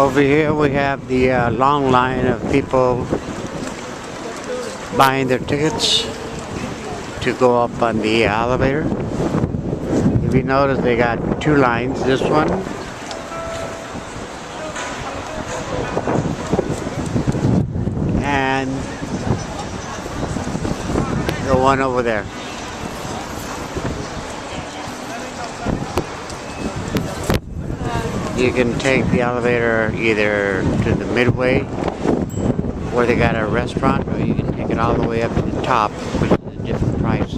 Over here we have the long line of people buying their tickets to go up on the elevator. If you notice, they got two lines. This one and the one over there. You can take the elevator either to the midway where they got a restaurant, or you can take it all the way up to the top, which is a different price.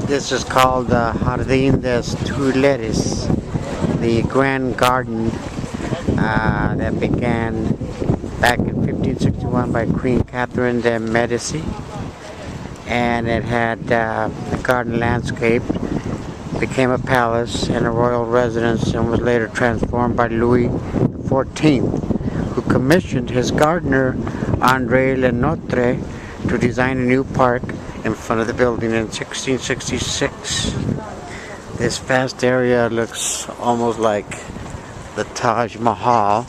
This is called Jardín de Tuileries, the Grand Garden that began back in 1561 by Queen Catherine de' Medici, and it had the garden landscape, became a palace and a royal residence, and was later transformed by Louis XIV, who commissioned his gardener André Lenotre to design a new park in front of the building in 1666. This vast area looks almost like the Taj Mahal,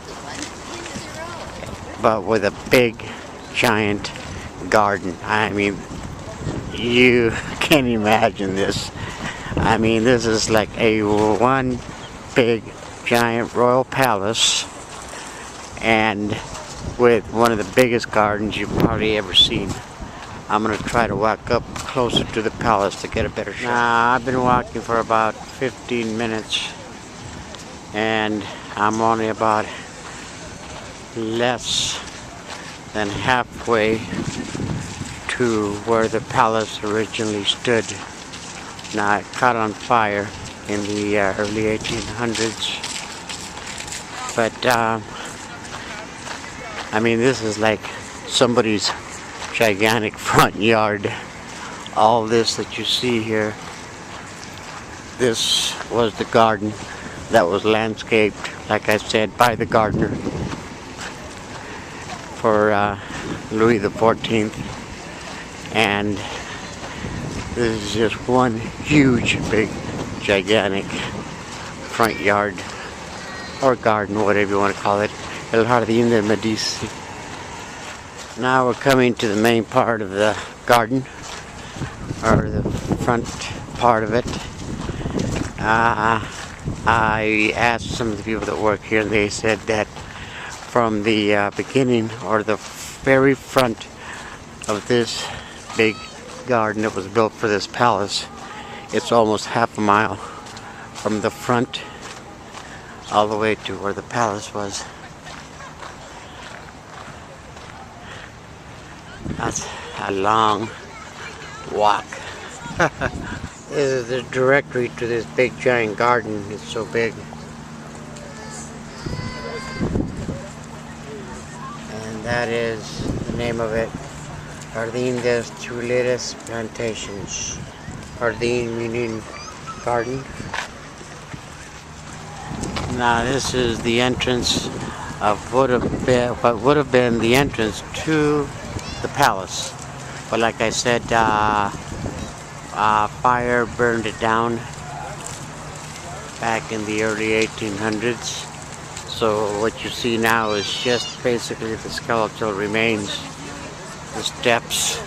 but with a big giant garden. I mean, you can't imagine this. I mean, this is like a one big giant royal palace, and with one of the biggest gardens you've probably ever seen. I'm going to try to walk up closer to the palace to get a better shot. I've been walking for about 15 minutes, and I'm only about less than halfway to where the palace originally stood. Now, it caught on fire in the early 1800s, but I mean, this is like somebody's gigantic front yard. All this that you see here, this was the garden that was landscaped, like I said, by the gardener for Louis XIV, and this is just one huge, big, gigantic front yard or garden, whatever you want to call it. El Jardín de Medici. Now we're coming to the main part of the garden, or the front part of it. I asked some of the people that work here, and they said that from the beginning, or the very front of this big garden that was built for this palace, it's almost half a mile from the front all the way to where the palace was. That's a long walk. This is the directory to this big giant garden. It's so big. And that is the name of it. Jardín de Tuileries Plantations. Jardín meaning garden. Now this is the entrance of what would have been the entrance to the palace, but like I said, fire burned it down back in the early 1800s. So what you see now is just basically the skeletal remains, the steps,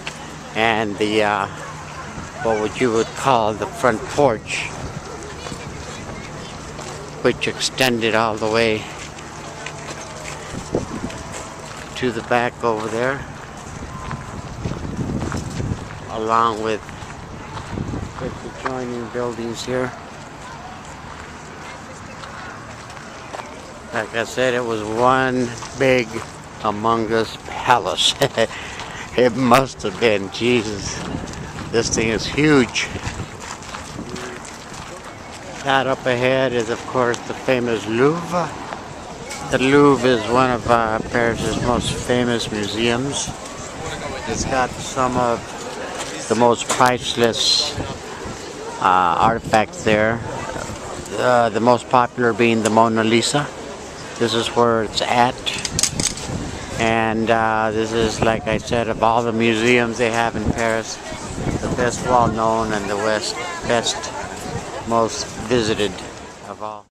and the what you would call the front porch, which extended all the way to the back over there, along with With the adjoining buildings here. Like I said, it was one big humongous palace. It must have been. Jesus, this thing is huge. That up ahead is, of course, the famous Louvre. The Louvre is one of Paris's most famous museums. It's got some of the most priceless artifacts there. The most popular being the Mona Lisa. This is where it's at. And this is, like I said, of all the museums they have in Paris, the best well known and the best most visited of all.